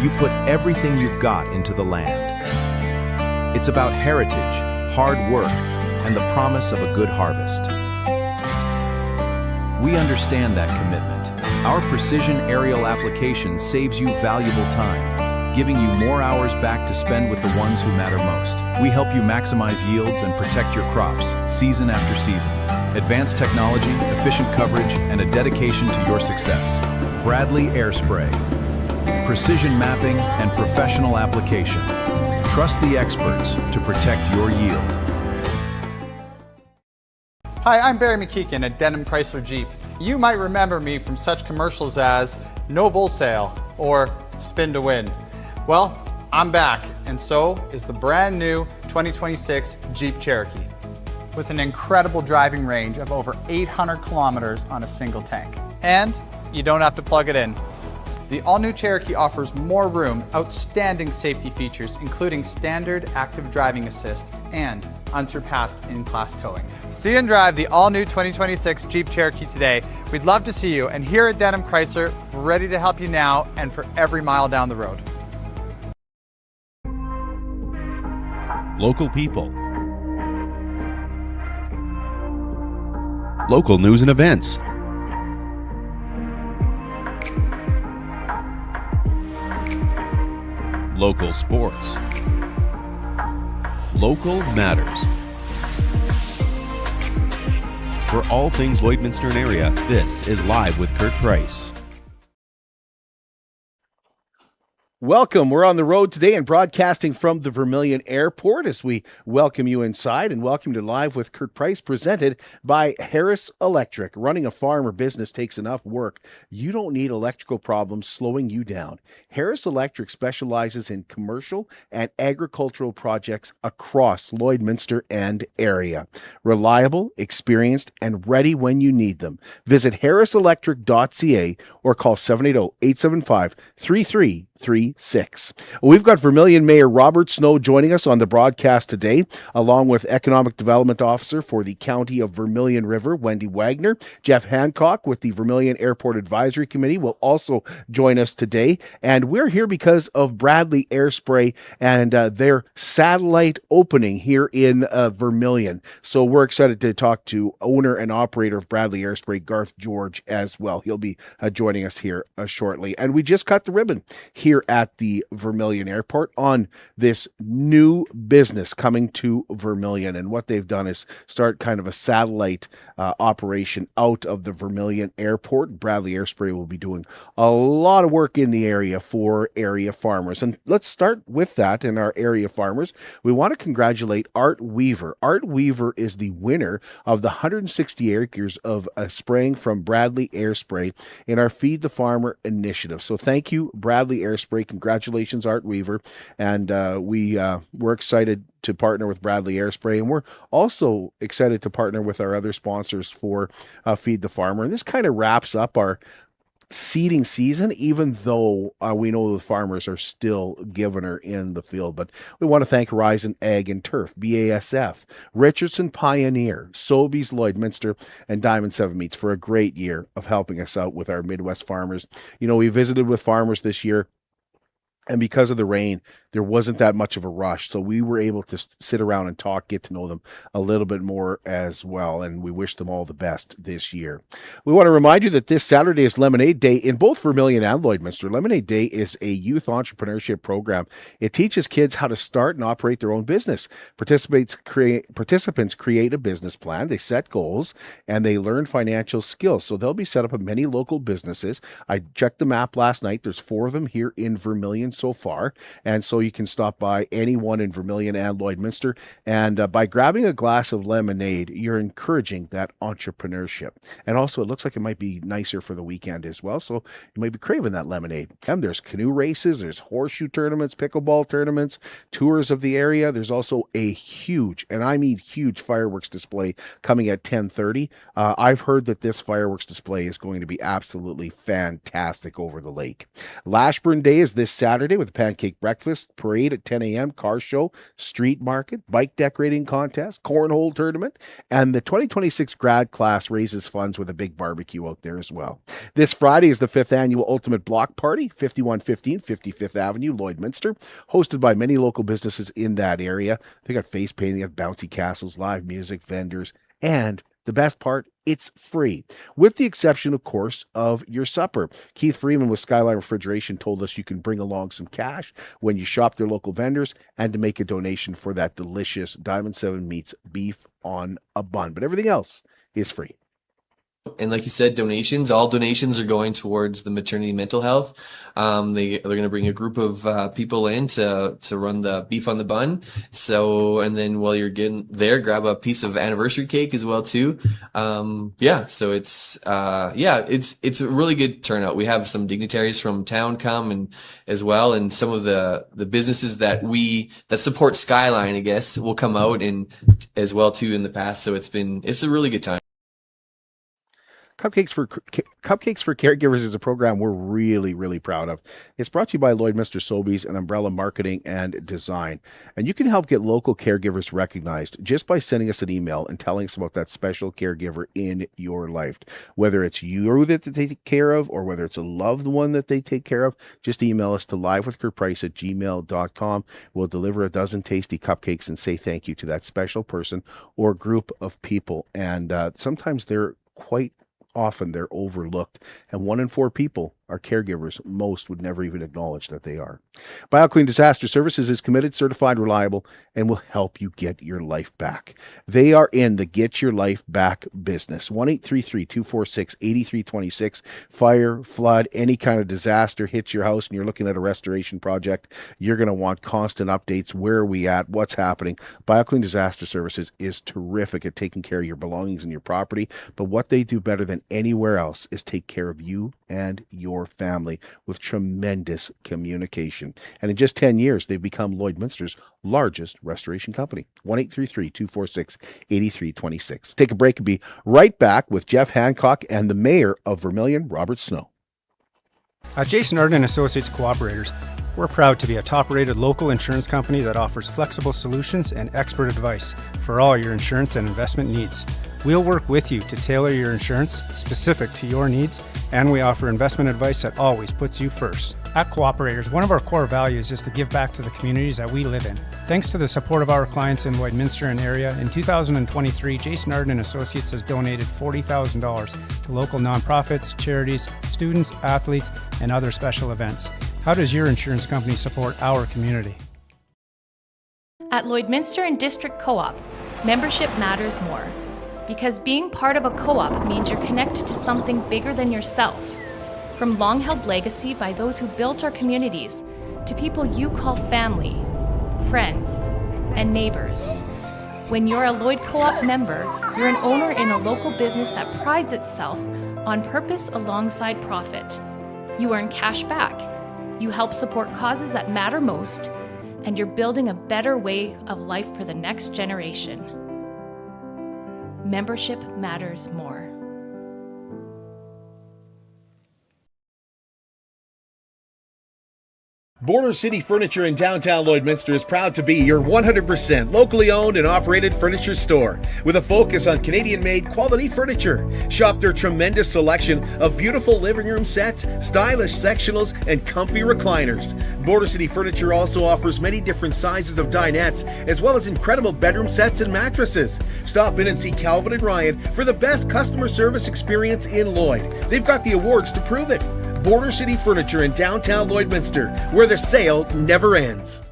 you put everything you've got into the land. It's about heritage, hard work, and the promise of a good harvest. We understand that commitment. Our precision aerial application saves you valuable time, giving you more hours back to spend with the ones who matter most. We help you maximize yields and protect your crops, season after season. Advanced technology, efficient coverage, and a dedication to your success. Bradley Airspray. Precision mapping and professional application. Trust the experts to protect your yield. Hi, I'm Barry McKeegan at Denham Chrysler Jeep. You might remember me from such commercials as No Bull Sale or Spin to Win. Well, I'm back, and so is the brand new 2026 Jeep Cherokee with an incredible driving range of over 800 kilometers on a single tank. And you don't have to plug it in. The all-new Cherokee offers more room, outstanding safety features, including standard active driving assist and unsurpassed in-class towing. See and drive the all-new 2026 Jeep Cherokee today. We'd love to see you, and here at Denham Chrysler, we're ready to help you now and for every mile down the road. Local people. Local news and events. Local sports. Local matters. For all things Lloydminster and area, this is Live with Kurt Price. Welcome. We're on the road today and broadcasting from the Vermilion Airport as we welcome you inside and welcome to Live with Kurt Price, presented by Harris Electric. Running a farm or business takes enough work. You don't need electrical problems slowing you down. Harris Electric specializes in commercial and agricultural projects across Lloydminster and area. Reliable, experienced, and ready when you need them. Visit harriselectric.ca or call 780-875-3336. We've got Vermilion Mayor Robert Snow joining us on the broadcast today, along with Economic Development Officer for the County of Vermilion River, Wendy Wagner. Geoff Hancock with the Vermilion Airport Advisory Committee will also join us today. And we're here because of Bradley Airspray and their satellite opening here in Vermilion. So we're excited to talk to owner and operator of Bradley Airspray, Garth George, as well. He'll be joining us here shortly. And we just cut the ribbon here at the Vermilion Airport on this new business coming to Vermilion. And what they've done is start kind of a satellite operation out of the Vermilion Airport. Bradley Airspray will be doing a lot of work in the area for area farmers. And let's start with that in our area farmers. We want to congratulate Art Weaver. Art Weaver is the winner of the 160 acres of spraying from Bradley Airspray in our Feed the Farmer initiative. So thank you, Bradley Airspray. Congratulations, Art Weaver. And we're excited to partner with Bradley Airspray. And we're also excited to partner with our other sponsors for Feed the Farmer. And this kind of wraps up our seeding season, even though we know the farmers are still giving her in the field. But we want to thank Horizon Ag and Turf, BASF, Richardson Pioneer, Sobeys Lloydminster, and Diamond 7 Meats for a great year of helping us out with our Midwest farmers. You know, we visited with farmers this year, and because of the rain, there wasn't that much of a rush. So we were able to sit around and talk, get to know them a little bit more as well. And we wish them all the best this year. We want to remind you that this Saturday is Lemonade Day in both Vermilion and Lloydminster. Lemonade Day is a youth entrepreneurship program. It teaches kids how to start and operate their own business. Participants create a business plan. They set goals and they learn financial skills. So they'll be set up at many local businesses. I checked the map last night. There's 4 of them here in Vermilion so far. And so you can stop by any one in Vermilion and Lloydminster. And by grabbing a glass of lemonade, you're encouraging that entrepreneurship. And also, it looks like it might be nicer for the weekend as well. So you might be craving that lemonade. And there's canoe races, there's horseshoe tournaments, pickleball tournaments, tours of the area. There's also a huge, and I mean huge, fireworks display coming at 10:30. I've heard that this fireworks display is going to be absolutely fantastic over the lake. Lashburn Day is this Saturday. Saturday with a pancake breakfast, parade at 10 a.m., car show, street market, bike decorating contest, cornhole tournament, and the 2026 grad class raises funds with a big barbecue out there as well. This Friday is the 5th annual Ultimate Block Party, 5115 55th Avenue, Lloydminster, hosted by many local businesses in that area. They got face painting at bouncy castles, live music, vendors, and the best part, it's free, with the exception, of course, of your supper. Keith Freeman with Skyline Refrigeration told us you can bring along some cash when you shop their local vendors and to make a donation for that delicious Diamond 7 Meats beef on a bun. But everything else is free. And like you said, all donations are going towards the maternity mental health. They're going to bring a group of people in to run the beef on the bun. So, and then while you're getting there, grab a piece of anniversary cake as well too. So it's a really good turnout. We have some dignitaries from town come and as well, and some of the businesses that support Skyline, I guess, will come out and as well too in the past. So it's a really good time. Cupcakes for Caregivers is a program we're really, really proud of. It's brought to you by Lloydminster Sobeys and Umbrella Marketing and Design. And you can help get local caregivers recognized just by sending us an email and telling us about that special caregiver in your life. Whether it's you that they take care of or whether it's a loved one that they take care of, just email us to livewithkurtprice@gmail.com. We'll deliver a dozen tasty cupcakes and say thank you to that special person or group of people. And sometimes often they're overlooked, and 1 in 4 people are caregivers. Most would never even acknowledge that they are. BioClean Disaster Services is committed, certified, reliable, and will help you get your life back. They are in the Get Your Life Back business. 1-833-246-8326. Fire, flood, any kind of disaster hits your house and you're looking at a restoration project, you're going to want constant updates. Where are we at? What's happening? BioClean Disaster Services is terrific at taking care of your belongings and your property, but what they do better than anywhere else is take care of you and your family with tremendous communication. And in just 10 years, they've become Lloydminster's largest restoration company. 1-833-246-8326. Take a break and be right back with Geoff Hancock and the Mayor of Vermilion, Robert Snow. At Jason Arden Associates Cooperators, we're proud to be a top-rated local insurance company that offers flexible solutions and expert advice for all your insurance and investment needs. We'll work with you to tailor your insurance specific to your needs, and we offer investment advice that always puts you first. At Cooperators, one of our core values is to give back to the communities that we live in. Thanks to the support of our clients in Lloydminster and area, in 2023, Jason Arden Associates has donated $40,000 to local nonprofits, charities, students, athletes, and other special events. How does your insurance company support our community? At Lloydminster and District Co-op, membership matters more. Because being part of a co-op means you're connected to something bigger than yourself. From long-held legacy by those who built our communities, to people you call family, friends, and neighbors. When you're a Lloyd Co-op member, you're an owner in a local business that prides itself on purpose alongside profit. You earn cash back, you help support causes that matter most, and you're building a better way of life for the next generation. Membership matters more. Border City Furniture in downtown Lloydminster is proud to be your 100% locally owned and operated furniture store with a focus on Canadian-made quality furniture. Shop their tremendous selection of beautiful living room sets, stylish sectionals, and comfy recliners. Border City Furniture also offers many different sizes of dinettes, as well as incredible bedroom sets and mattresses. Stop in and see Calvin and Ryan for the best customer service experience in Lloyd. They've got the awards to prove it. Border City Furniture in downtown Lloydminster, where the sale never ends.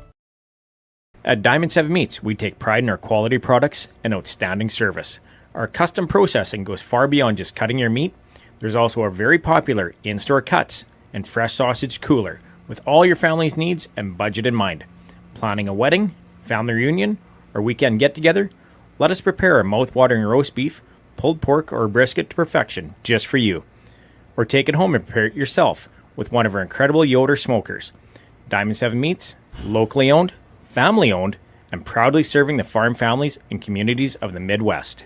At Diamond 7 Meats, we take pride in our quality products and outstanding service. Our custom processing goes far beyond just cutting your meat. There's also a very popular in-store cuts and fresh sausage cooler with all your family's needs and budget in mind. Planning a wedding, family reunion, or weekend get-together? Let us prepare a mouth-watering roast beef, pulled pork, or brisket to perfection just for you. Or take it home and prepare it yourself with one of our incredible Yoder smokers. Diamond 7 Meats, locally owned, family owned, and proudly serving the farm families and communities of the Midwest.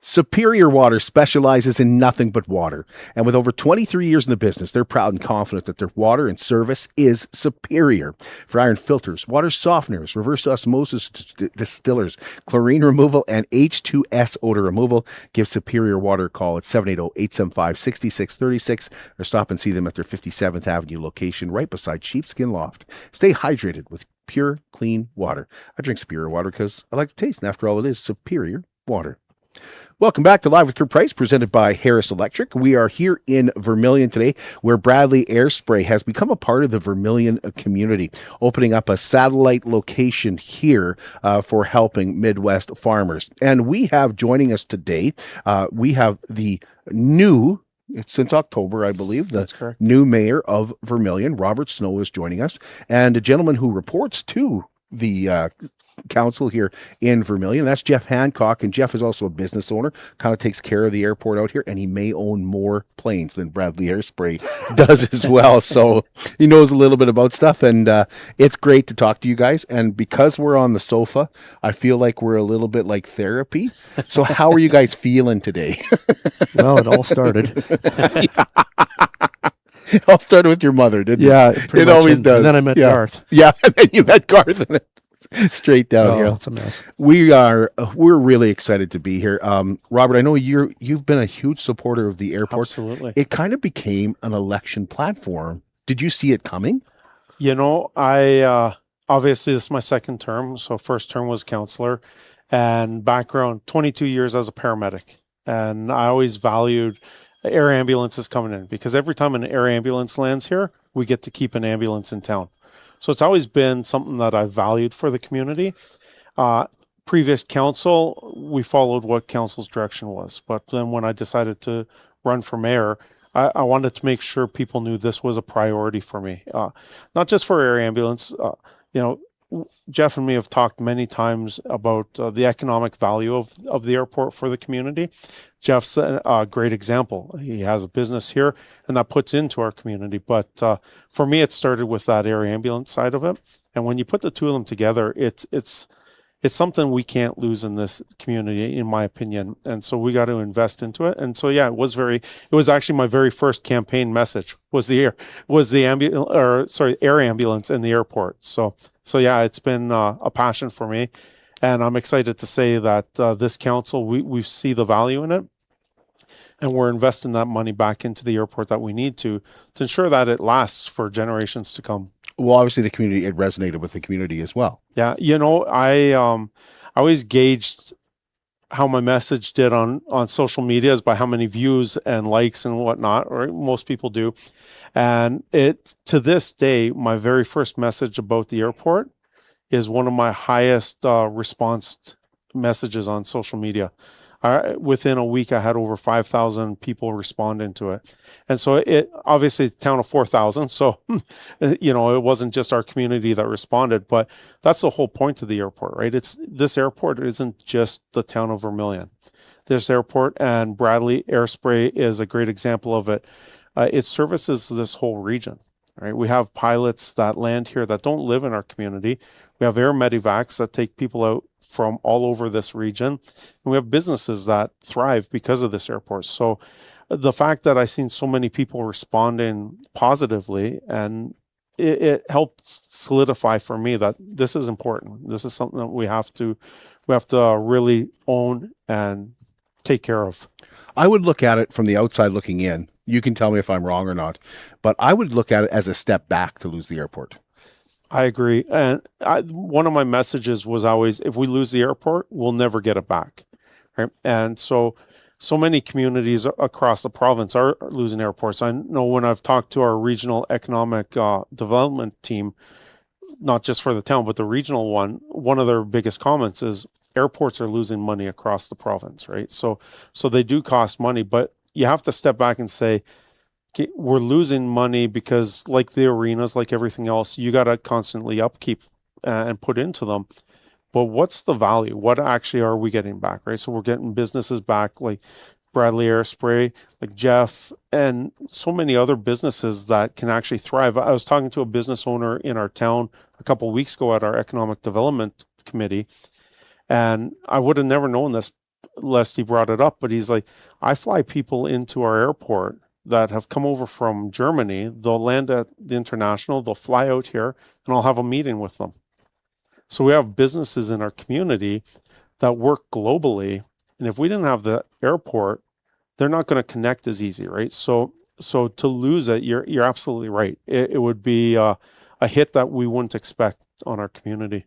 Superior Water specializes in nothing but water. And with over 23 years in the business, they're proud and confident that their water and service is superior. For iron filters, water softeners, reverse osmosis distillers, chlorine removal, and H2S odor removal, give Superior Water a call at 780-875-6636 or stop and see them at their 57th Avenue location right beside Sheepskin Loft. Stay hydrated with pure, clean water. I drink Superior Water because I like the taste, and after all, it is Superior Water. Welcome back to Live with Kurt Price, presented by Harris Electric. We are here in Vermilion today, where Bradley Airspray has become a part of the Vermilion community, opening up a satellite location here for helping Midwest farmers. And we have joining us today, we have the new, since October, I believe, That's correct. New mayor of Vermilion, Robert Snow, is joining us, and a gentleman who reports to the council here in Vermilion. That's Geoff Hancock, and Geoff is also a business owner, kind of takes care of the airport out here, and he may own more planes than Bradley Airspray does as well. So he knows a little bit about stuff, and it's great to talk to you guys. And because we're on the sofa, I feel like we're a little bit like therapy. So how are you guys feeling today? Well, it all started. It all started with your mother, didn't it? Yeah, it always does. And then I met Garth. Yeah, and then you met Garth, and straight downhill. Oh, it's a mess. We're really excited to be here. Robert, I know you've been a huge supporter of the airport. Absolutely. It kind of became an election platform. Did you see it coming? You know, I obviously this is my second term. So first term was counselor, and background 22 years as a paramedic, and I always valued air ambulances coming in, because every time an air ambulance lands here, we get to keep an ambulance in town. So it's always been something that I valued for the community. Previous council, we followed what council's direction was. But then when I decided to run for mayor, I wanted to make sure people knew this was a priority for me. Not just for air ambulance. Geoff and me have talked many times about the economic value of the airport for the community. Geoff's a great example. He has a business here, and that puts into our community. But for me, it started with that air ambulance side of it. And when you put the two of them together, it's something we can't lose in this community, in my opinion. And so we got to invest into it. And so, yeah, it was actually my very first campaign message was air ambulance in the airport. So yeah, it's been a passion for me, and I'm excited to say that this council, we see the value in it, and we're investing that money back into the airport that we need to ensure that it lasts for generations to come. Well, obviously it resonated with the community as well. Yeah, I always gauged how my message did on social media is by how many views and likes and whatnot, or most people do. And to this day, my very first message about the airport is one of my highest response messages on social media. Within a week, I had over 5,000 people responding to it. And so it obviously a town of 4,000. So, it wasn't just our community that responded, but that's the whole point of the airport, right? This airport isn't just the town of Vermilion. This airport, and Bradley Airspray is a great example of it. It services this whole region, right? We have pilots that land here that don't live in our community. We have air medivacs that take people out from all over this region. And we have businesses that thrive because of this airport. So the fact that I've seen so many people responding positively, and it helped solidify for me that this is important. This is something that we have to really own and take care of. I would look at it from the outside looking in. You can tell me if I'm wrong or not, but I would look at it as a step back to lose the airport. I agree. And one of my messages was always, if we lose the airport, we'll never get it back. Right? And so many communities across the province are losing airports. I know when I've talked to our regional economic development team, not just for the town, but the regional one of their biggest comments is airports are losing money across the province, right? So they do cost money, but you have to step back and say, okay, we're losing money because, like the arenas, like everything else, you got to constantly upkeep and put into them. But what's the value? What actually are we getting back, right? So we're getting businesses back like Bradley Airspray, like Geoff, and so many other businesses that can actually thrive. I was talking to a business owner in our town a couple of weeks ago at our economic development committee, and I would have never known this. Leslie brought it up, but he's like, I fly people into our airport that have come over from Germany. They'll land at the international, they'll fly out here, and I'll have a meeting with them. So we have businesses in our community that work globally. And if we didn't have the airport, they're not going to connect as easy, right? So to lose it, you're absolutely right. It would be a hit that we wouldn't expect on our community.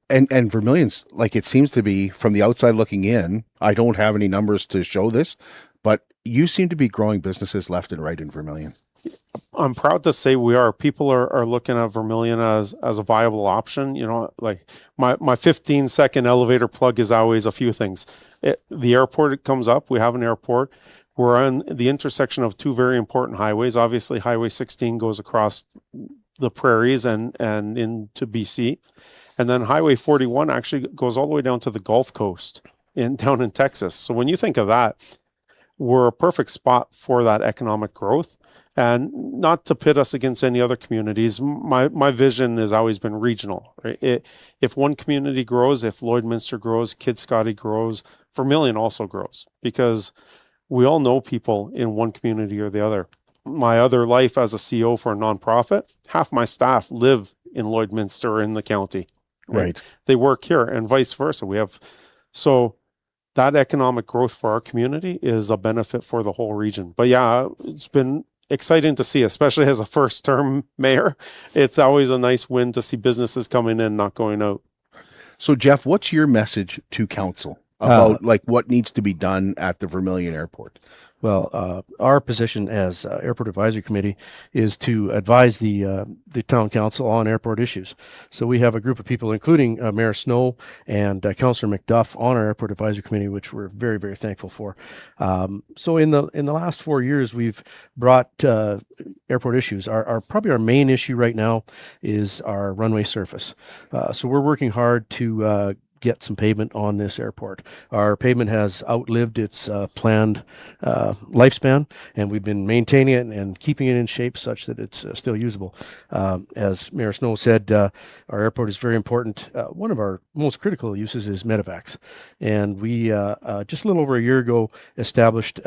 And Vermilion's, like, it seems to be, from the outside looking in, I don't have any numbers to show this, but you seem to be growing businesses left and right in Vermilion. I'm proud to say we are. People are looking at Vermilion as a viable option. You know, like my 15-second elevator plug is always a few things. The airport comes up. We have an airport. We're on the intersection of two very important highways. Obviously, Highway 16 goes across the prairies and into BC. And then Highway 41 actually goes all the way down to the Gulf Coast down in Texas. So when you think of that, we're a perfect spot for that economic growth. And not to pit us against any other communities, my vision has always been regional. Right? If one community grows, if Lloydminster grows, Kidscotty grows, Vermilion also grows, because we all know people in one community or the other. My other life as a CEO for a nonprofit, half my staff live in Lloydminster in the county. Right. They work here, and vice versa. So that economic growth for our community is a benefit for the whole region. But yeah, it's been exciting to see, especially as a first-term mayor. It's always a nice win to see businesses coming in, not going out. So, Geoff, what's your message to council about what needs to be done at the Vermilion Airport? Well, our position as Airport Advisory Committee is to advise the town council on airport issues. So we have a group of people, including Mayor Snow and Councillor McDuff, on our Airport Advisory Committee, which we're very, very thankful for. So in the last 4 years, we've brought airport issues. Probably our main issue right now is our runway surface. So we're working hard to get some pavement on this airport. Our pavement has outlived its planned lifespan, and we've been maintaining it and keeping it in shape such that it's still usable. As Mayor Snow said, our airport is very important. One of our most critical uses is medevacs, and we just a little over a year ago established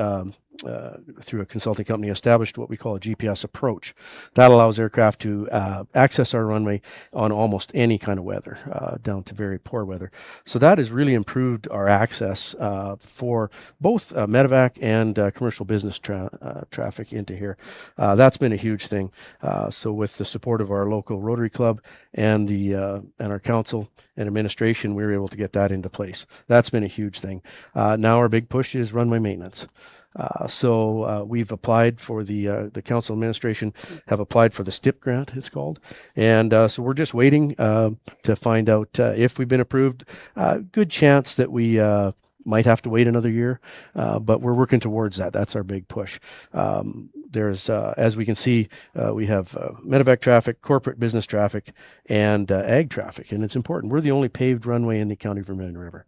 through a consulting company, established what we call a GPS approach. That allows aircraft to access our runway on almost any kind of weather, down to very poor weather. So that has really improved our access for both medevac and commercial business traffic into here. That's been a huge thing. So with the support of our local Rotary Club and our council and administration, we were able to get that into place. That's been a huge thing. Now our big push is runway maintenance. So we've applied for the council administration have applied for the STIP grant, it's called. And so we're just waiting to find out if we've been approved. Good chance that we might have to wait another year, but we're working towards that. That's our big push. There's, as we can see, we have medevac traffic, corporate business traffic, and ag traffic. And it's important. We're the only paved runway in the County of Vermilion River.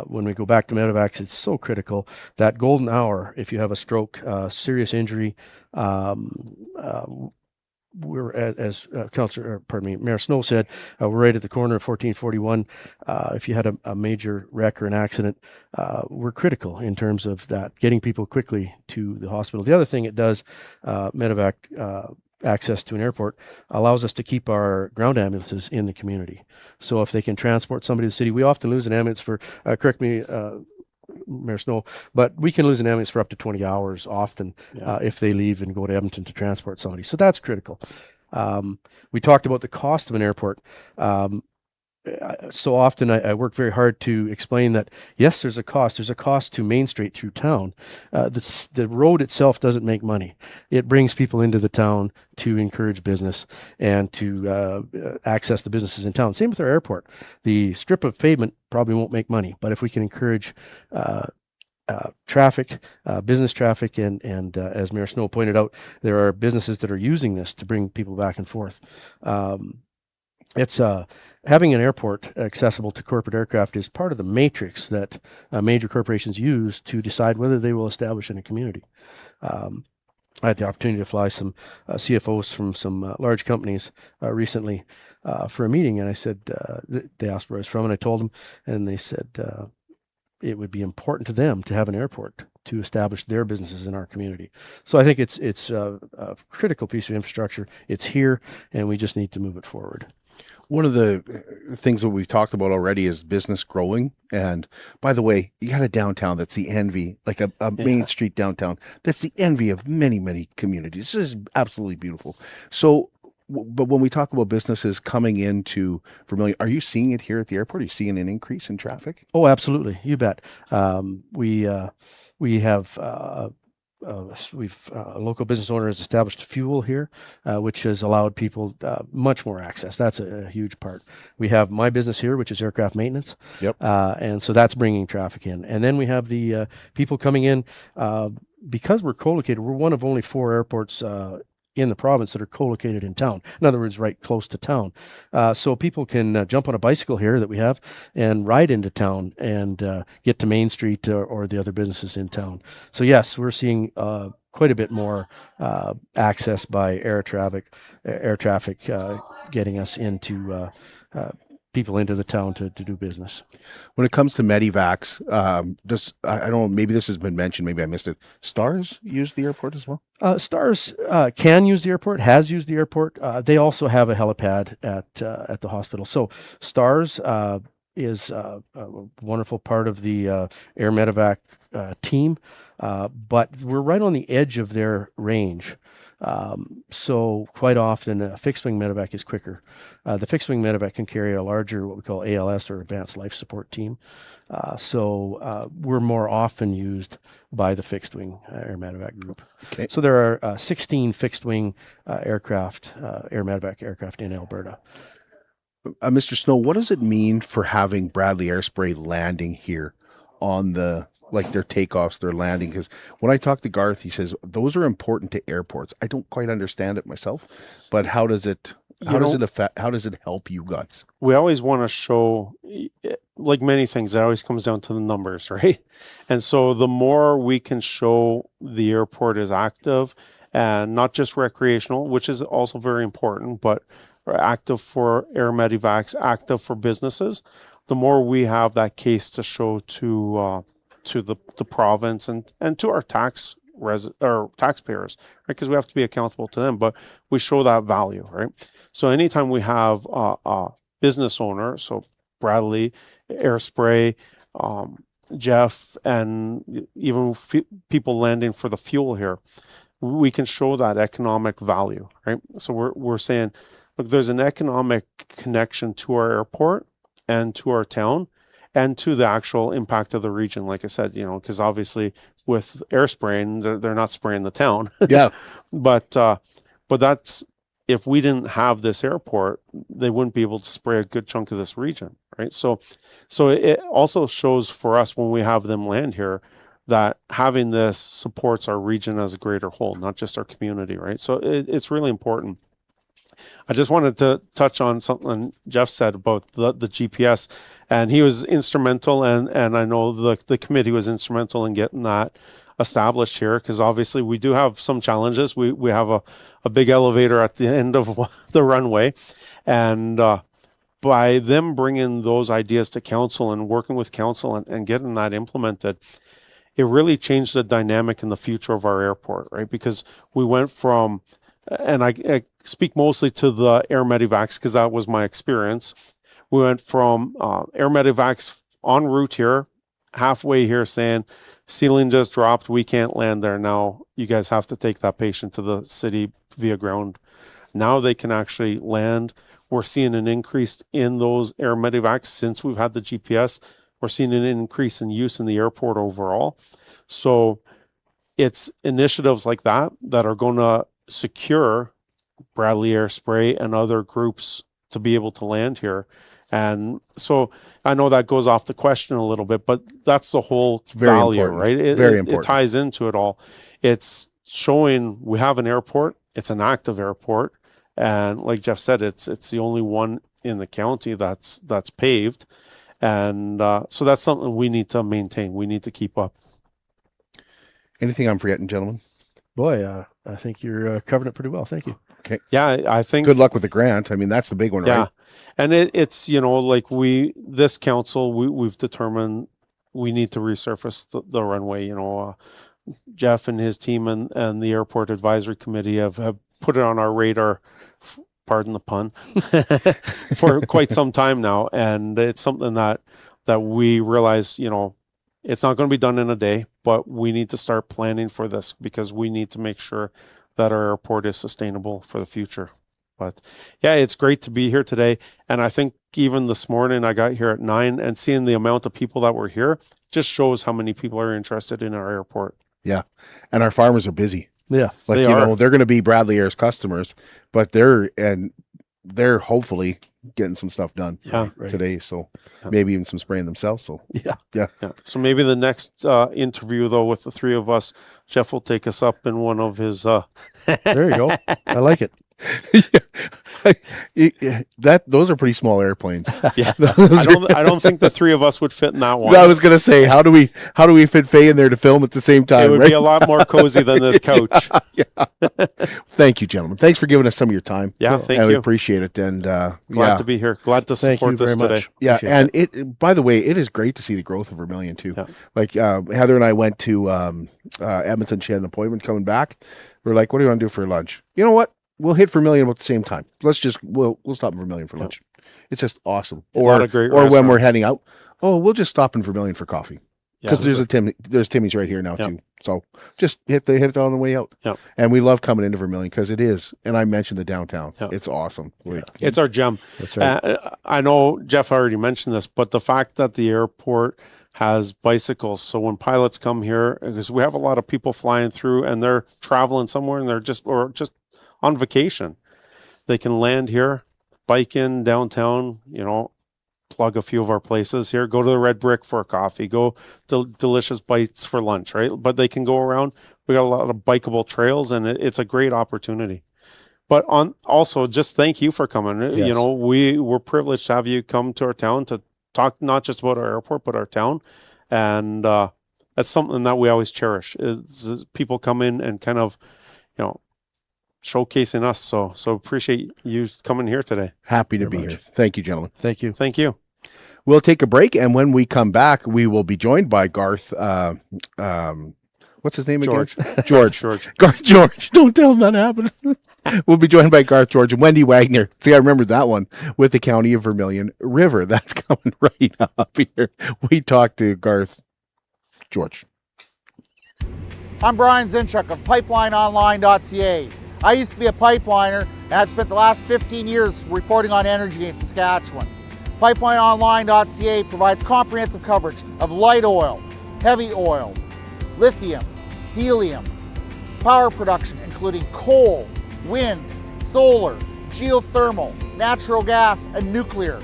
When we go back to medevacs, it's so critical. That golden hour, if you have a stroke, serious injury, we're, as Mayor Snow said, we're right at the corner of 1441. If you had a major wreck or an accident, we're critical in terms of that, getting people quickly to the hospital. The other thing it does, medevac access to an airport allows us to keep our ground ambulances in the community. So if they can transport somebody to the city, we often lose an ambulance for, correct me, Mayor Snow, but we can lose an ambulance for up to 20 hours often if they leave and go to Edmonton to transport somebody. So that's critical. We talked about the cost of an airport. So often I work very hard to explain that, yes, there's a cost. There's a cost to Main Street through town. The road itself doesn't make money. It brings people into the town to encourage business and to access the businesses in town. Same with our airport. The strip of pavement probably won't make money, but if we can encourage traffic, business traffic, and as Mayor Snow pointed out, there are businesses that are using this to bring people back and forth. It's having an airport accessible to corporate aircraft is part of the matrix that major corporations use to decide whether they will establish in a community. I had the opportunity to fly some CFOs from some large companies recently for a meeting, and I said, they asked where I was from, and I told them, and they said, it would be important to them to have an airport to establish their businesses in our community. So I think it's a critical piece of infrastructure. It's here, and we just need to move it forward. One of the things that we've talked about already is business growing. And by the way, you got a downtown that's the envy, like a Main Street downtown, that's the envy of many, many communities. This is absolutely beautiful. So, but when we talk about businesses coming into Vermilion, are you seeing it here at the airport? Are you seeing an increase in traffic? Oh, absolutely. You bet. We have a local business owner has established fuel here, which has allowed people much more access. That's a huge part. We have my business here, which is aircraft maintenance. Yep. And so that's bringing traffic in. And then we have the people coming in because we're co-located. We're one of only 4 airports in the province that are co-located in town. In other words, right close to town. So people can jump on a bicycle here that we have and ride into town and get to Main Street or the other businesses in town. So yes, we're seeing quite a bit more access by air traffic getting us into people into the town to do business. When it comes to Medivacs, I don't know, maybe this has been mentioned, maybe I missed it. Stars use the airport as well? Stars can use the airport, has used the airport. They also have a helipad at the hospital. So Stars is a wonderful part of the Air Medevac team, but we're right on the edge of their range. So quite often a fixed wing medevac is quicker. The fixed wing medevac can carry a larger, what we call ALS or advanced life support team. So we're more often used by the fixed wing air medevac group. Okay. So there are 16 fixed wing aircraft, air medevac aircraft in Alberta. Mr. Snow, what does it mean for having Bradley Airspray landing here on their takeoffs, their landing? Because when I talk to Garth, he says those are important to airports. I don't quite understand it myself, but how does it help you guys? We always want to show, like many things, it always comes down to the numbers, right? And so the more we can show the airport is active and not just recreational, which is also very important, but active for air medevacs, active for businesses, the more we have that case to show to the province and to our taxpayers, right? Because we have to be accountable to them, but we show that value, right? So anytime we have a business owner, so Bradley Airspray, Geoff, and even people landing for the fuel here, we can show that economic value, right? So we're saying, look, there's an economic connection to our airport and to our town and to the actual impact of the region. Like I said, because obviously with air spraying, they're not spraying the town. Yeah. But that's, if we didn't have this airport, they wouldn't be able to spray a good chunk of this region, right? So it also shows for us when we have them land here that having this supports our region as a greater whole, not just our community, right? So it's really important. I just wanted to touch on something Geoff said about the GPS, and he was instrumental, and I know the committee was instrumental in getting that established here, because obviously we do have some challenges. We have a big elevator at the end of the runway, and by them bringing those ideas to council and working with council and getting that implemented, it really changed the dynamic in the future of our airport, right? Because we went from, and I speak mostly to the air medevacs because that was my experience. We went from air medevacs en route here, halfway here saying, ceiling just dropped, we can't land there now. You guys have to take that patient to the city via ground. Now they can actually land. We're seeing an increase in those air medevacs since we've had the GPS. We're seeing an increase in use in the airport overall. So it's initiatives like that that are going to secure Bradley Airspray and other groups to be able to land here. And so I know that goes off the question a little bit, but that's the whole value, right? Very important. It ties into it all. It's showing we have an airport. It's an active airport. And like Geoff said, it's the only one in the county that's paved. And so that's something we need to maintain. We need to keep up. Anything I'm forgetting, gentlemen? Boy, I think you're covering it pretty well. Thank you. Okay. Yeah, I think. Good luck with the grant. I mean, that's the big one, yeah. right? And it's, like this council, we've determined we need to resurface the runway. Geoff and his team and the Airport Advisory Committee have put it on our radar, pardon the pun, for quite some time now. And it's something that we realize, it's not going to be done in a day, but we need to start planning for this because we need to make sure that our airport is sustainable for the future. But yeah, it's great to be here today. And I think even this morning I got here at 9 and seeing the amount of people that were here just shows how many people are interested in our airport. Yeah. And our farmers are busy. Yeah. Like, They are. they're going to be Bradley Air's customers, but they're hopefully getting some stuff done today. So maybe even some spraying themselves. So Yeah. So maybe the next interview though, with the three of us, Geoff will take us up in one of his, There you go. I like it. Those are pretty small airplanes. yeah, I don't think the three of us would fit in that one. I was going to say, how do we fit Faye in there to film at the same time? It would be a lot more cozy than this couch. Thank you, gentlemen. Thanks for giving us some of your time. Yeah, thank We you. appreciate it. And Glad to be here. Glad to Thank support you this very today. much. Yeah, Appreciate and it. By the way, it is great to see the growth of Vermilion too. Yeah. Like Heather and I went to Edmonton. She had an appointment coming back. We're like, "What do you want to do for lunch?" You know what? We'll hit Vermilion about the same time. We'll stop in Vermilion for lunch. It's just awesome. A lot of great or when we're restaurants. heading out, we'll just stop in Vermilion for coffee because Yeah. there's Timmy's right here now Yeah. too. So just hit it on the way out. Yeah. And we love coming into Vermilion because it is. And I mentioned the downtown. Yeah. It's awesome. It's our gem. That's right. I know Geoff already mentioned this, but the fact that the airport has bicycles, so when pilots come here, because we have a lot of people flying through and they're traveling somewhere and they're just on vacation, they can land here, bike in downtown, plug a few of our places here, go to the Red Brick for a coffee, go to Delicious Bites for lunch, right? But they can go around. We got a lot of bikeable trails and it's a great opportunity. But also just thank you for coming. Yes. We're privileged to have you come to our town to talk not just about our airport, but our town. And that's something that we always cherish is people come in and kind of, showcasing us. So appreciate you coming here today. Happy to be here. Thank you, gentlemen. Thank you. Thank you. We'll take a break, and when we come back, we will be joined by Garth. What's his name George. again? George. George. Garth George. Don't tell him that happened. We'll be joined by Garth George and Wendy Wagner. See, I remember that one with the County of Vermilion River. That's coming right up here. We talked to Garth George. I'm Brian Zinchuk of PipelineOnline.ca. I used to be a pipeliner, and I've spent the last 15 years reporting on energy in Saskatchewan. PipelineOnline.ca provides comprehensive coverage of light oil, heavy oil, lithium, helium, power production including coal, wind, solar, geothermal, natural gas, and nuclear.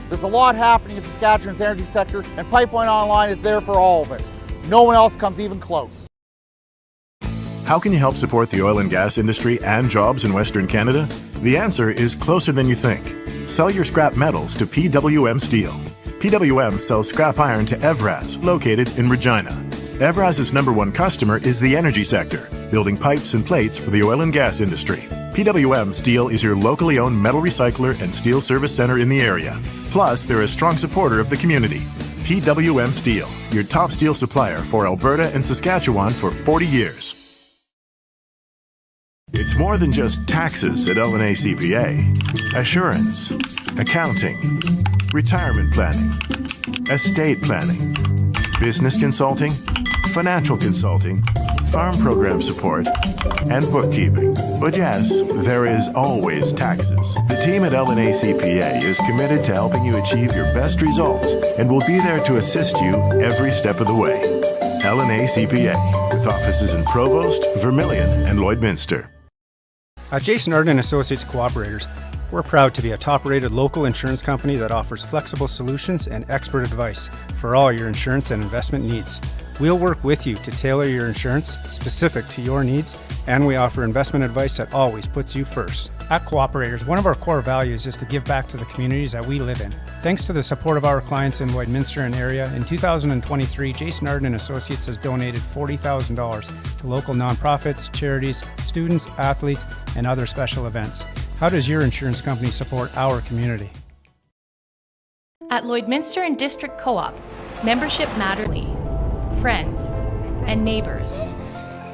There's a lot happening in Saskatchewan's energy sector, and Pipeline Online is there for all of it. No one else comes even close. How can you help support the oil and gas industry and jobs in Western Canada? The answer is closer than you think. Sell your scrap metals to PWM Steel. PWM sells scrap iron to Evraz, located in Regina. Evraz's #1 customer is the energy sector, building pipes and plates for the oil and gas industry. PWM Steel is your locally owned metal recycler and steel service center in the area. Plus, they're a strong supporter of the community. PWM Steel, your top steel supplier for Alberta and Saskatchewan for 40 years. It's more than just taxes at L&A CPA. Assurance, accounting, retirement planning, estate planning, business consulting, financial consulting, farm program support, and bookkeeping. But yes, there is always taxes. The team at L&A CPA is committed to helping you achieve your best results and will be there to assist you every step of the way. L&A CPA, with offices in Provost, Vermilion, and Lloydminster. At Jason Arden Associates Cooperators, we're proud to be a top-rated local insurance company that offers flexible solutions and expert advice for all your insurance and investment needs. We'll work with you to tailor your insurance specific to your needs, and we offer investment advice that always puts you first. At Cooperators, one of our core values is to give back to the communities that we live in. Thanks to the support of our clients in Lloydminster and area, in 2023, Jason Arden Associates has donated $40,000 to local nonprofits, charities, students, athletes, and other special events. How does your insurance company support our community? At Lloydminster and District Co-op, Membership matters. Friends and neighbors.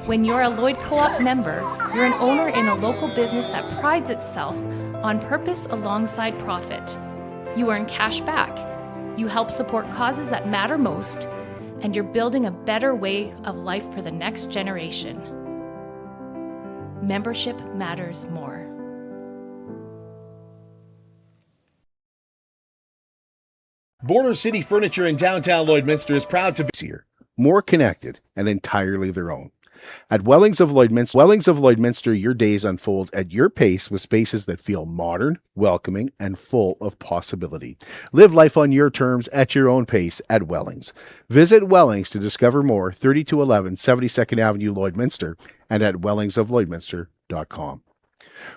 When you're a Lloyd Co-op member, you're an owner in a local business that prides itself on purpose alongside profit. You earn cash back. You help support causes that matter most, and you're building a better way of life for the next generation. Membership matters more. Border City Furniture in downtown Lloydminster is proud to be here, more connected and entirely their own. At Wellings of Lloydminster, your days unfold at your pace with spaces that feel modern, welcoming, and full of possibility. Live life on your terms at your own pace at Wellings. Visit Wellings to discover more, 3211 72nd Avenue, Lloydminster, and at wellingsoflloydminster.com.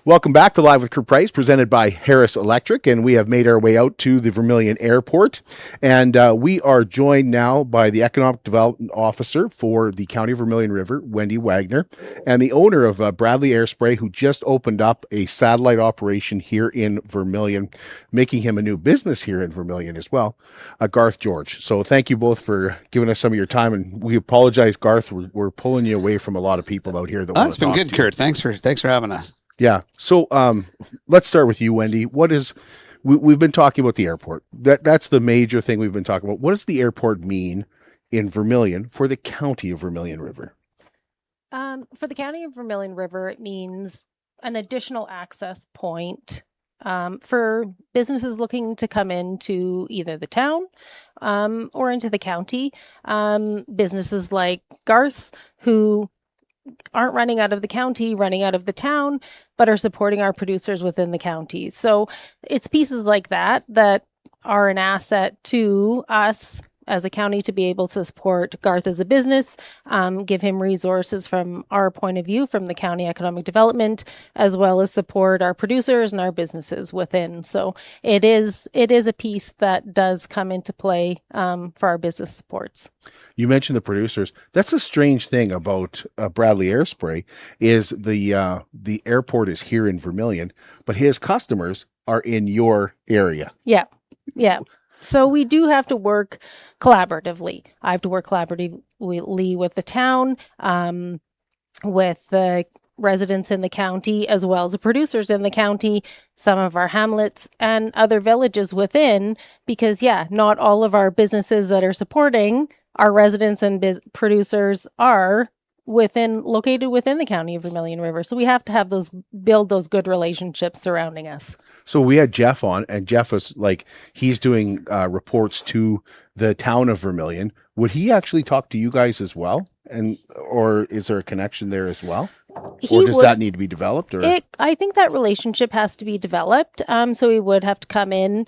Welcome back to Live with Kurt Price, presented by Harris Electric, and we have made our way out to the Vermilion Airport, and we are joined now by the Economic Development Officer for the County of Vermilion River, Wendy Wagner, and the owner of Bradley Airspray, who just opened up a satellite operation here in Vermilion, making him a new business here in Vermilion as well, Garth George. So thank you both for giving us some of your time, and we apologize, Garth, we're pulling you away from a lot of people out here. It's been good, Kurt. Thanks for having us. Yeah. So let's start with you, Wendy. We've been talking about the airport. That's the major thing we've been talking about. What does the airport mean in Vermilion for the County of Vermilion River? For the County of Vermilion River, it means an additional access point for businesses looking to come into either the town or into the county. Businesses like Garth's, who aren't running out of the county, running out of the town, but are supporting our producers within the county. So it's pieces like that that are an asset to us as a county to be able to support Garth as a business, give him resources from our point of view, from the county economic development, as well as support our producers and our businesses within. So it is a piece that does come into play for our business supports. You mentioned the producers. That's a strange thing about Bradley Airspray is the airport is here in Vermilion, but his customers are in your area. Yeah. So we do have to work collaboratively. I have to work collaboratively with the town, with the residents in the county, as well as the producers in the county, some of our hamlets and other villages within, because not all of our businesses that are supporting our residents and producers are located within the County of Vermilion River. So we have to have build those good relationships surrounding us. So we had Geoff on, and Geoff was he's doing reports to the town of Vermilion. Would he actually talk to you guys as well? Or is there a connection there as well? Or does that need to be developed? I think that relationship has to be developed. So we would have to come in,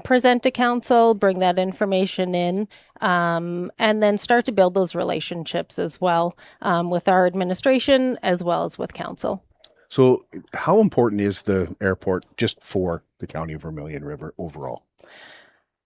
present to council, bring that information in, and then start to build those relationships as well with our administration as well as with council. So how important is the airport just for the County of Vermilion River overall?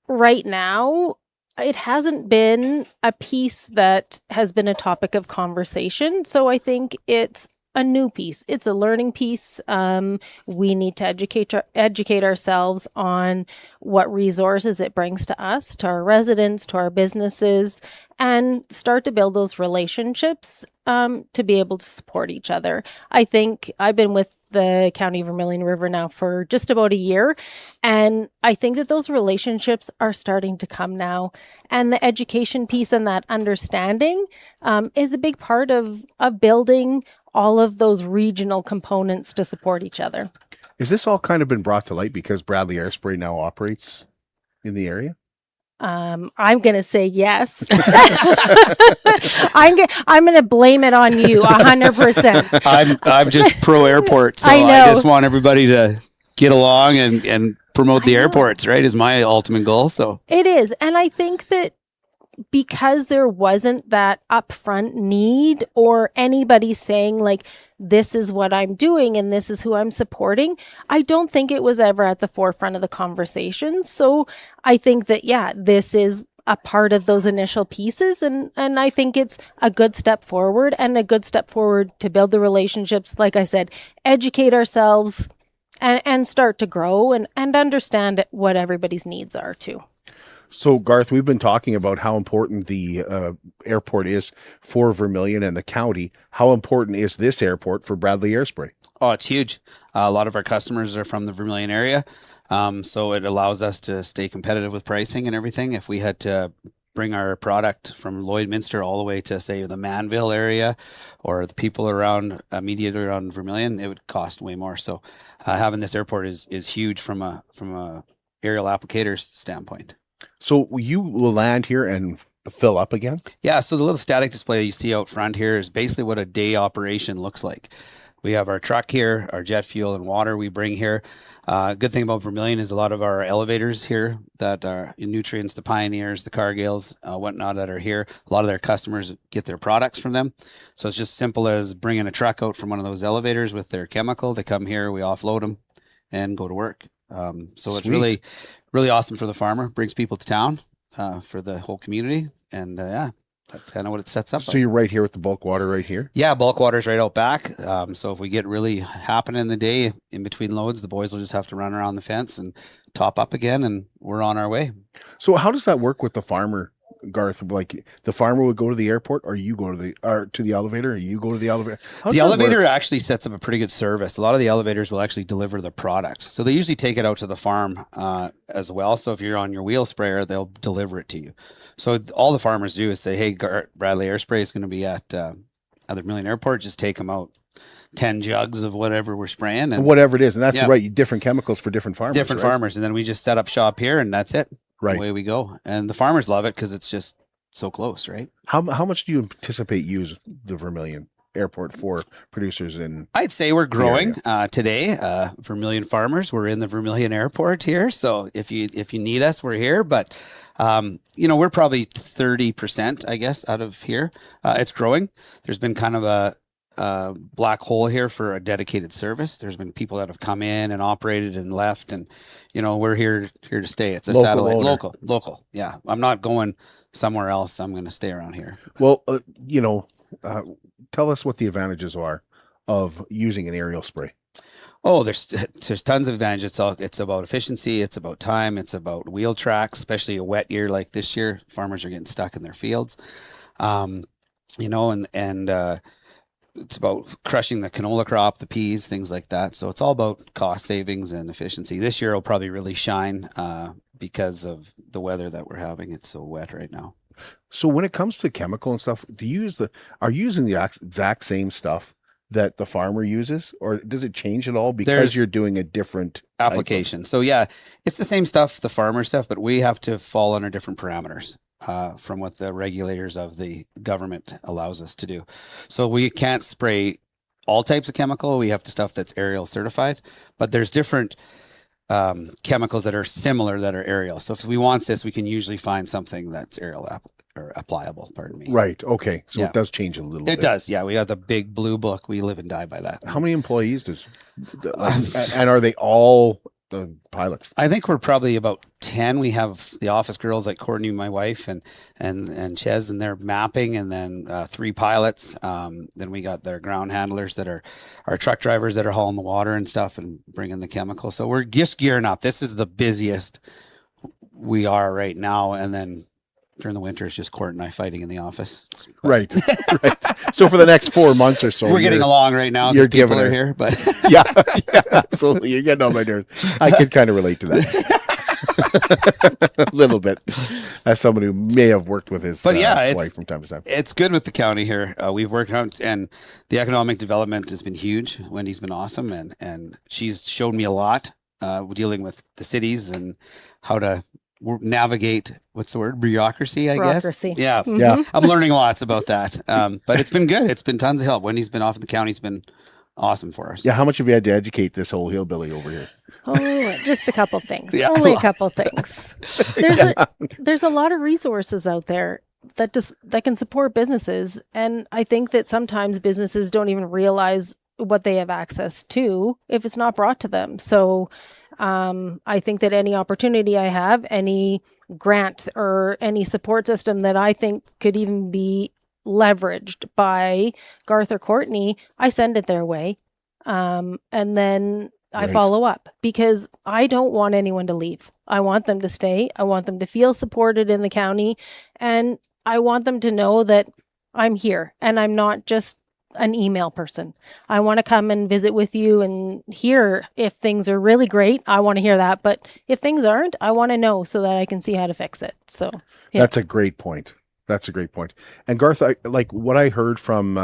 Right now, it hasn't been a piece that has been a topic of conversation. So I think it's a new piece. It's a learning piece. We need to educate ourselves on what resources it brings to us, to our residents, to our businesses, and start to build those relationships to be able to support each other. I think I've been with the County of Vermilion River now for just about a year, and I think that those relationships are starting to come now. And the education piece and that understanding is a big part of building all of those regional components to support each other. Is this all kind of been brought to light because Bradley Airspray now operates in the area? I'm going to say yes. I'm going to blame it on you 100%. I'm just pro airport, so I just want everybody to get along and promote the airports, right, is my ultimate goal. So it is. And I think that because there wasn't that upfront need or anybody saying this is what I'm doing and this is who I'm supporting, I don't think it was ever at the forefront of the conversation. So I think that, this is a part of those initial pieces. And I think it's a good step forward and a good step forward to build the relationships. Like I said, educate ourselves and start to grow and understand what everybody's needs are too. So, Garth, we've been talking about how important the airport is for Vermilion and the county. How important is this airport for Bradley Airspray? Oh, it's huge. A lot of our customers are from the Vermilion area, so it allows us to stay competitive with pricing and everything. If we had to bring our product from Lloydminster all the way to, say, the Manville area or the people around, immediately around Vermilion, it would cost way more. So having this airport is huge from a aerial applicator's standpoint. So you will land here and fill up again? Yeah, so the little static display you see out front here is basically what a day operation looks like. We have our truck here, our jet fuel and water we bring here. Good thing about Vermilion is a lot of our elevators here that are Nutrients, the Pioneers, the Cargills, whatnot that are here. A lot of their customers get their products from them. So it's just simple as bringing a truck out from one of those elevators with their chemical. They come here, we offload them and go to work. So it's really, really awesome for the farmer. Brings people to town for the whole community. And yeah, that's kind of what it sets up. So you're right here with the bulk water right here? Yeah, bulk water is right out back. So if we get really happening in the day in between loads, the boys will just have to run around the fence and top up again, and we're on our way. So how does that work with the farmer, Garth? Like the farmer would go to the airport, or you go to the elevator, or you go to the elevator? The elevator actually sets up a pretty good service. A lot of the elevators will actually deliver the products. So they usually take it out to the farm as well. So if you're on your wheel sprayer, they'll deliver it to you. So all the farmers do is say, hey, Bradley Airspray is going to be at the Vermilion Airport. Just take them out 10 jugs of whatever we're spraying. And whatever it is. And that's right. Different chemicals for different farmers. Different farmers. And then we just set up shop here, and that's it. Right. Away we go. And the farmers love it because it's just so close, right? How much do you anticipate use the Vermilion Airport for producers in? I'd say we're growing today. Vermilion farmers, we're in the Vermilion Airport here. So if you need us, we're here. But we're probably 30%, I guess, out of here. It's growing. There's been kind of a black hole here for a dedicated service. There's been people that have come in and operated and left, and we're here to stay. It's a satellite local. Yeah, I'm not going somewhere else. I'm going to stay around here. Well, tell us what the advantages are of using an aerial spray. Oh, there's tons of advantages. It's about efficiency. It's about time. It's about wheel tracks, especially a wet year like this year. Farmers are getting stuck in their fields, and it's about crushing the canola crop, the peas, things like that. So it's all about cost savings and efficiency. This year will probably really shine because of the weather that we're having. It's so wet right now. So when it comes to chemical and stuff, are you using the exact same stuff that the farmer uses, or does it change at all because you're doing a different application? So yeah, it's the same stuff, the farmer stuff, but we have to fall under different parameters. From what the regulators of the government allows us to do. So we can't spray all types of chemical. We have stuff that's aerial certified, but there's different chemicals that are similar that are aerial. So if we want this, we can usually find something that's aerial or applicable, pardon me. Right. Okay. So it does change a little bit. It does. Yeah. We have the big blue book. We live and die by that. How many employees and are they all the pilots? I think we're probably about 10. We have the office girls like Courtney, my wife, and Ches, and they're mapping, and then 3 pilots. Then we got their ground handlers that are our truck drivers that are hauling the water and stuff and bringing the chemical. So we're just gearing up. This is the busiest we are right now, and then during the winter, it's just Court and I fighting in the office. Right. So for the next 4 months or so, we're getting along right now because people are here. But yeah, absolutely. You're getting on my nerves. I can kind of relate to that a little bit, as someone who may have worked with his wife from time to time. It's good with the county here. We've worked out, and the economic development has been huge. Wendy's been awesome, and she's showed me a lot dealing with the cities and how to navigate, what's the word, bureaucracy, I guess. Yeah. I'm learning lots about that, but it's been good. It's been tons of help. Wendy's been off in the county's been awesome for us. Yeah. How much have you had to educate this whole hillbilly over here? Oh, just a couple things. Only a couple things. There's a lot of resources out there that can support businesses, and I think that sometimes businesses don't even realize what they have access to if it's not brought to them. So I think that any opportunity I have, any grant or any support system that I think could even be leveraged by Garth or Courtney, I send it their way. And then I follow up because I don't want anyone to leave. I want them to stay. I want them to feel supported in the county. And I want them to know that I'm here and I'm not just an email person. I want to come and visit with you and hear if things are really great. I want to hear that. But if things aren't, I want to know so that I can see how to fix it. So That's a great point. That's a great point. And Garth, like what I heard from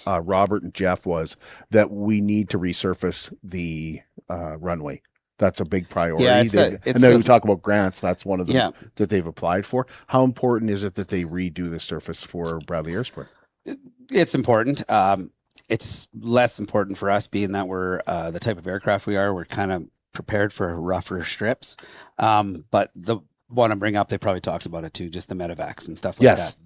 Robert and Geoff was that we need to resurface the runway. That's a big priority. Yeah, and then we talk about grants. That's one of them that they've applied for. How important is it that they redo the surface for Bradley Airspray? It's important. It's less important for us, being that we're the type of aircraft we are. We're kind of prepared for rougher strips. But the one to bring up, they probably talked about it too, just the medevacs and stuff like that.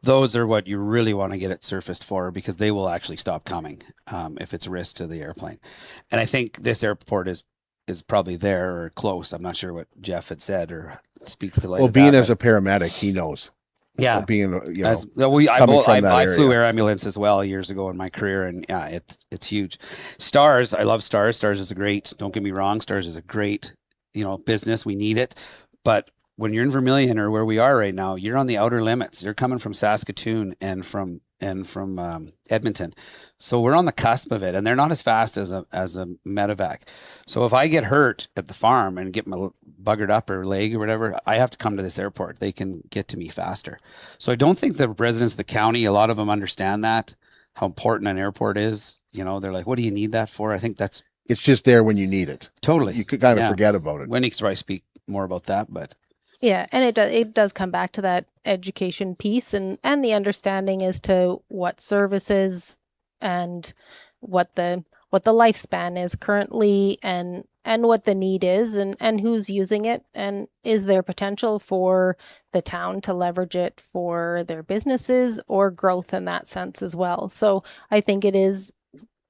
Those are what you really want to get it surfaced for, because they will actually stop coming if it's a risk to the airplane. And I think this airport is probably there or close. I'm not sure what Geoff had said or speak to the light. Well, being as a paramedic, he knows. Yeah, being I flew air ambulance as well years ago in my career, and yeah, it's huge. Stars, I love Stars. Stars is a great. Don't get me wrong, Stars is a great business. We need it, but when you're in Vermilion or where we are right now, you're on the outer limits. You're coming from Saskatoon and from Edmonton, so we're on the cusp of it, and they're not as fast as a medevac. So if I get hurt at the farm and get my buggered up or leg or whatever, I have to come to this airport. They can get to me faster. So I don't think the residents of the county, a lot of them understand that, how important an airport is. They're like, what do you need that for? I think it's just there when you need it. Totally. You could kind of forget about it. Wendy could probably speak more about that, but. Yeah, and it does come back to that education piece and the understanding as to what services and what the lifespan is currently and what the need is and who's using it, and is there potential for the town to leverage it for their businesses or growth in that sense as well. So I think it is,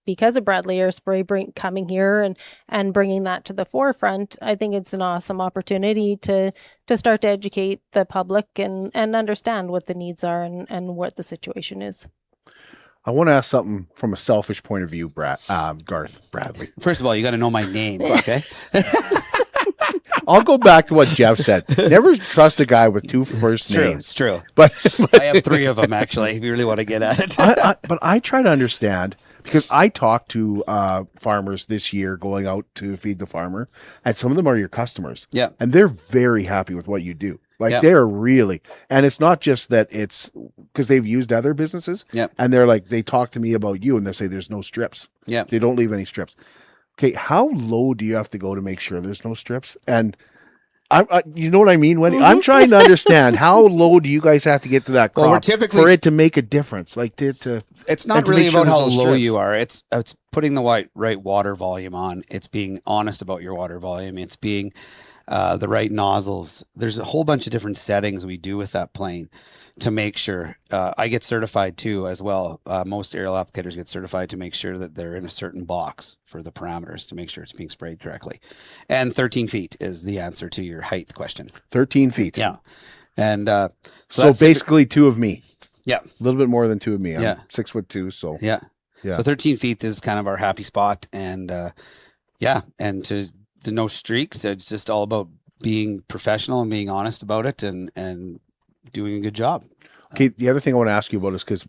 because of Bradley Airspray coming here and bringing that to the forefront, I think it's an awesome opportunity to start to educate the public and understand what the needs are and what the situation is. I want to ask something from a selfish point of view, Garth Bradley. First of all, you got to know my name, okay? I'll go back to what Geoff said. Never trust a guy with two first names. It's true. But I have three of them, actually, if you really want to get at it. But I try to understand, because I talked to farmers this year going out to feed the farmer, and some of them are your customers. Yeah. And they're very happy with what you do. Like they're really, and it's not just that it's because they've used other businesses. Yeah. And they're like, they talk to me about you and they say there's no strips. Yeah. They don't leave any strips. Okay. How low do you have to go to make sure there's no strips? And you know what I mean, Wendy? I'm trying to understand, how low do you guys have to get to that crop for it to make a difference? Like it's not really about how low you are. It's putting the right water volume on. It's being honest about your water volume. It's being the right nozzles. There's a whole bunch of different settings we do with that plane to make sure. I get certified too as well. Most aerial applicators get certified to make sure that they're in a certain box for the parameters to make sure it's being sprayed correctly. And 13 feet is the answer to your height question. 13 feet. Yeah. And so basically two of me. Yeah. A little bit more than two of me. I'm yeah. 6'2", so. Yeah. So 13 feet is kind of our happy spot. And and to no streaks. It's just all about being professional and being honest about it and doing a good job. Okay. The other thing I want to ask you about is because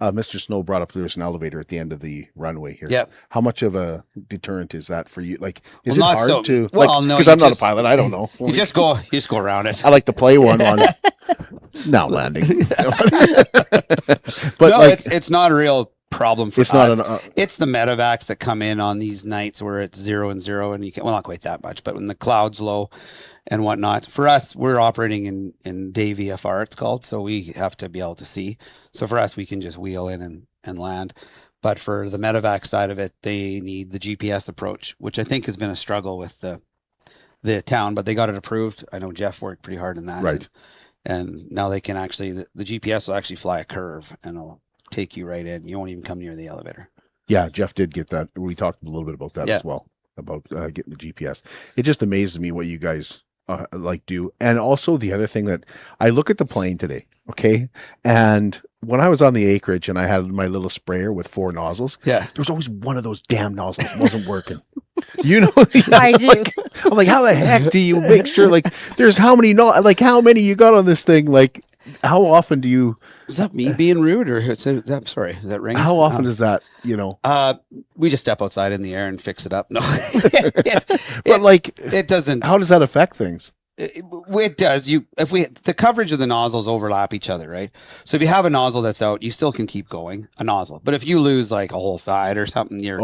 Mr. Snow brought up there's an elevator at the end of the runway here. Yeah. How much of a deterrent is that for you? Like, is well, it hard to? Well, no, because I'm not a pilot. I don't know. You just go around it. I like to play one on now landing. But no, it's not a real problem for us. It's the medevacs that come in on these nights where it's 0 and 0, and you can, well, not quite that much, but when the cloud's low and whatnot. For us, we're operating in day VFR, it's called, so we have to be able to see. So for us, we can just wheel in and land. But for the medevac side of it, they need the GPS approach, which I think has been a struggle with the town, but they got it approved. I know Geoff worked pretty hard on that. Right. And now they can actually, the GPS will actually fly a curve and it'll take you right in. You won't even come near the elevator. Yeah, Geoff did get that. We talked a little bit about that as well, about getting the GPS. It just amazes me what you guys do. And also the other thing that I look at the plane today, okay, and when I was on the acreage and I had my little sprayer with 4 nozzles, Yeah. there was always one of those damn nozzles wasn't working. You know, I do. I'm like, how the heck do you make sure? Like, there's how many how many you got on this thing? Like, how often do you? Is that me being rude, or I'm sorry? Is that ringing? How often is that? You know, we just step outside in the air and fix it up. No, it doesn't. How does that affect things? It does. The coverage of the nozzles overlap each other, right? So if you have a nozzle that's out, you still can keep going a nozzle. But if you lose like a whole side or something, you're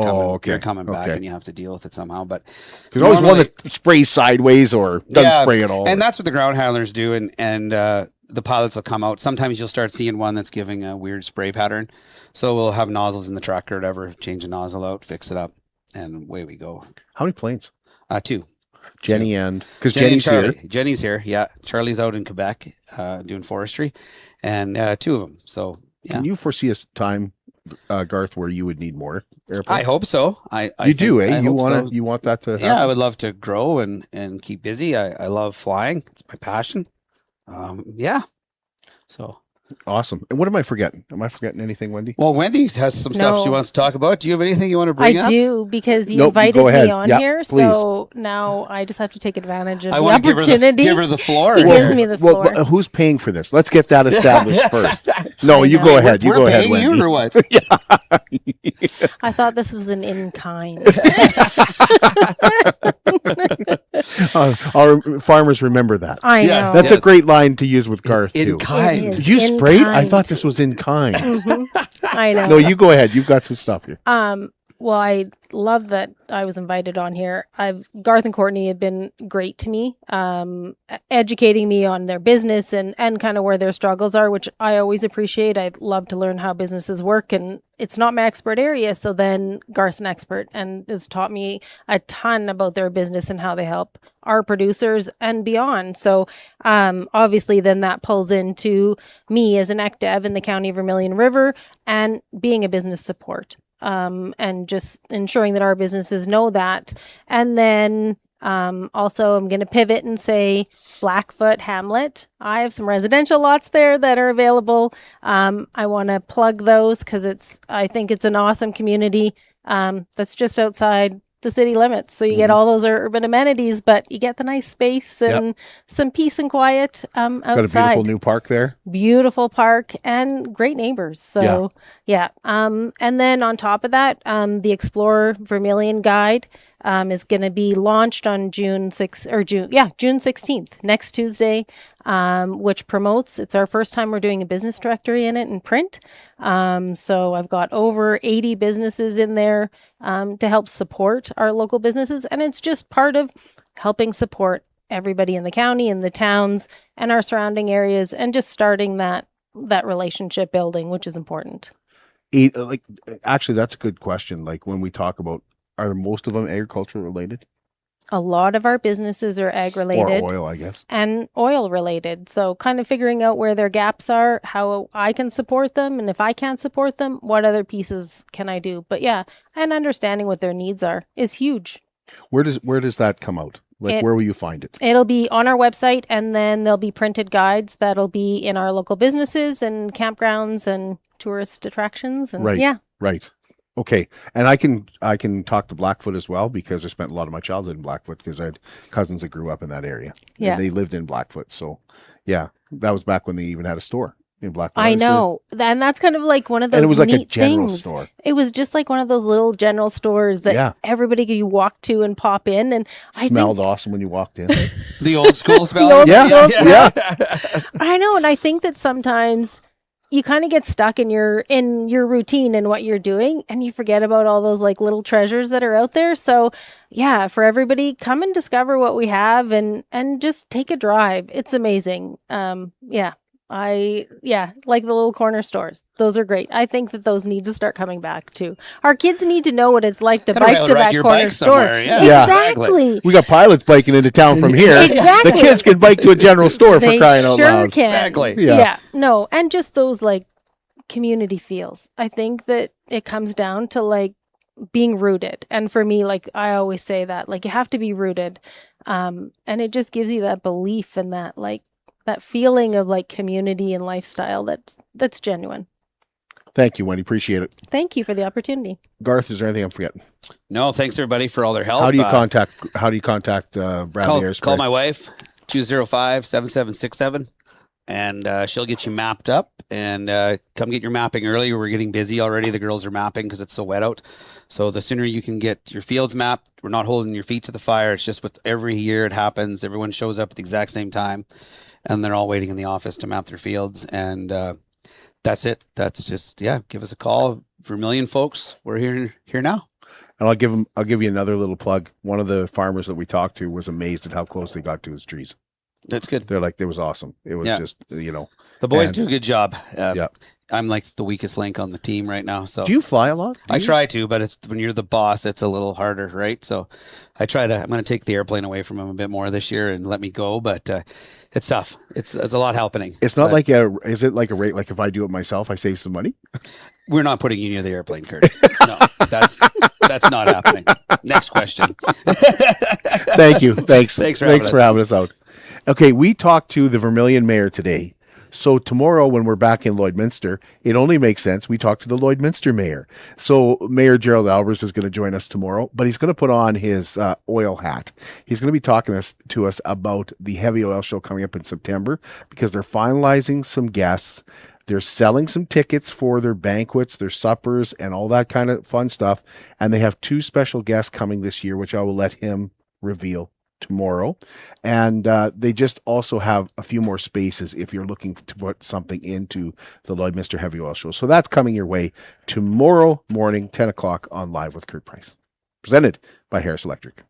coming back and you have to deal with it somehow. But there's always one that sprays sideways or doesn't spray at all. And that's what the ground handlers do. And the pilots will come out. Sometimes you'll start seeing one that's giving a weird spray pattern. So we'll have nozzles in the truck or whatever, change the nozzle out, fix it up, and away we go. How many planes? 2. Jenny and because Jenny Jenny's and here. Jenny's here. Yeah. Charlie's out in Quebec doing forestry, and 2 of them. So yeah. Can you foresee a time, Garth, where you would need more airplanes? I hope so. You do, eh? You want that to happen? Yeah, I would love to grow and keep busy. I love flying. It's my passion. Yeah. So awesome. And what am I forgetting? Am I forgetting anything, Wendy? Well, Wendy has some stuff she wants to talk about. Do you have anything you want to bring up? I do, because you invited me on here. Please. So now I just have to take advantage of the want to opportunity. give her the floor. He gives me the floor. Well, who's paying for this? Let's get that established first. No, you go ahead. You go ahead, Wendy. You or what? I thought this was an in-kind. Our farmers remember that. I know. That's a great line to use with Garth, too. In kind. Did you spray? I thought this was in kind. I know. No, you go ahead. You've got some stuff here. Well, I love that I was invited on here. Garth and Courtney have been great to me, educating me on their business and kind of where their struggles are, which I always appreciate. I love to learn how businesses work, and it's not my expert area. So then Garth's an expert and has taught me a ton about their business and how they help our producers and beyond. So obviously then that pulls into me as an ECDEV in the County of Vermilion River and being a business support. And just ensuring that our businesses know that. And then also I'm going to pivot and say Blackfoot Hamlet. I have some residential lots there that are available. I want to plug those because I think it's an awesome community that's just outside the city limits. So you get all those urban amenities, but you get the nice space and some peace and quiet outside. Got a beautiful new park there. Beautiful park and great neighbors. So yeah. And then on top of that, the Explore Vermilion Guide is going to be launched on June 16th, next Tuesday, which promotes, it's our first time we're doing a business directory in it in print. So I've got over 80 businesses in there to help support our local businesses. And it's just part of helping support everybody in the county and the towns and our surrounding areas and just starting that relationship building, which is important. Actually, that's a good question. Like when we talk about, are most of them agriculture related? A lot of our businesses are ag related. Or oil, I guess. And oil related. So kind of figuring out where their gaps are, how I can support them. And if I can't support them, what other pieces can I do? But yeah, and understanding what their needs are is huge. Where does that come out? Where will you find it? It'll be on our website, and then there'll be printed guides that'll be in our local businesses and campgrounds and tourist attractions. And Right. Okay. And I can talk to Blackfoot as well, because I spent a lot of my childhood in Blackfoot because I had cousins that grew up in that area. Yeah. And they lived in Blackfoot. So yeah, that was back when they even had a store in Blackfoot. I know. And that's kind of like one of those and it was like neat a general things. store. It was just like one of those little general stores that everybody could walk to and pop in. And smelled awesome when you walked in. The old school smell. Yeah. I know. And I think that sometimes you kind of get stuck in your routine and what you're doing, and you forget about all those like little treasures that are out there. So yeah, for everybody, come and discover what we have and just take a drive. It's amazing. Like the little corner stores. Those are great. I think that those need to start coming back too. Our kids need to know what it's like to bike to that corner store. Yeah. Exactly. We got pilots biking into town from here. Exactly. The kids can bike to a general store for crying out loud. Can. Exactly. Yeah. No, and just those like community feels. I think that it comes down to like being rooted. And for me, like I always say that, like you have to be rooted. And it just gives you that belief and that like that feeling of like community and lifestyle that's genuine. Thank you, Wendy. Appreciate it. Thank you for the opportunity. Garth, is there anything I'm forgetting? No, thanks everybody for all their help. How do you contact Bradley Airspray? Call my wife, 205-7767, and she'll get you mapped up. And come get your mapping early. We're getting busy already. The girls are mapping because it's so wet out. So the sooner you can get your fields mapped, we're not holding your feet to the fire. It's just with every year it happens. Everyone shows up at the exact same time, and they're all waiting in the office to map their fields. And that's it. That's just, give us a call. Vermilion folks, we're here now. And I'll give you another little plug. One of the farmers that we talked to was amazed at how close they got to his trees. That's good. They're like, it was awesome. It was just, The boys do a good job. I'm like the weakest link on the team right now. So do you fly a lot? I try to, but it's when you're the boss, it's a little harder, right? So I'm going to take the airplane away from him a bit more this year and let me go, but it's tough. It's a lot happening. It's not is it like a rate? Like if I do it myself, I save some money? We're not putting you near the airplane, Kurt. No, that's not happening. Next question. Thank you. Thanks for having us out. Okay, we talked to the Vermilion Mayor today. So tomorrow when we're back in Lloydminster, it only makes sense we talk to the Lloydminster Mayor. So Mayor Gerald Albers is going to join us tomorrow, but he's going to put on his oil hat. He's going to be talking to us about the heavy oil show coming up in September because they're finalizing some guests. They're selling some tickets for their banquets, their suppers, and all that kind of fun stuff. And they have 2 special guests coming this year, which I will let him reveal tomorrow. And they just also have a few more spaces if you're looking to put something into the Lloydminster Heavy Oil Show. So that's coming your way tomorrow morning, 10 o'clock on Live with Kurt Price. Presented by Harris Electric.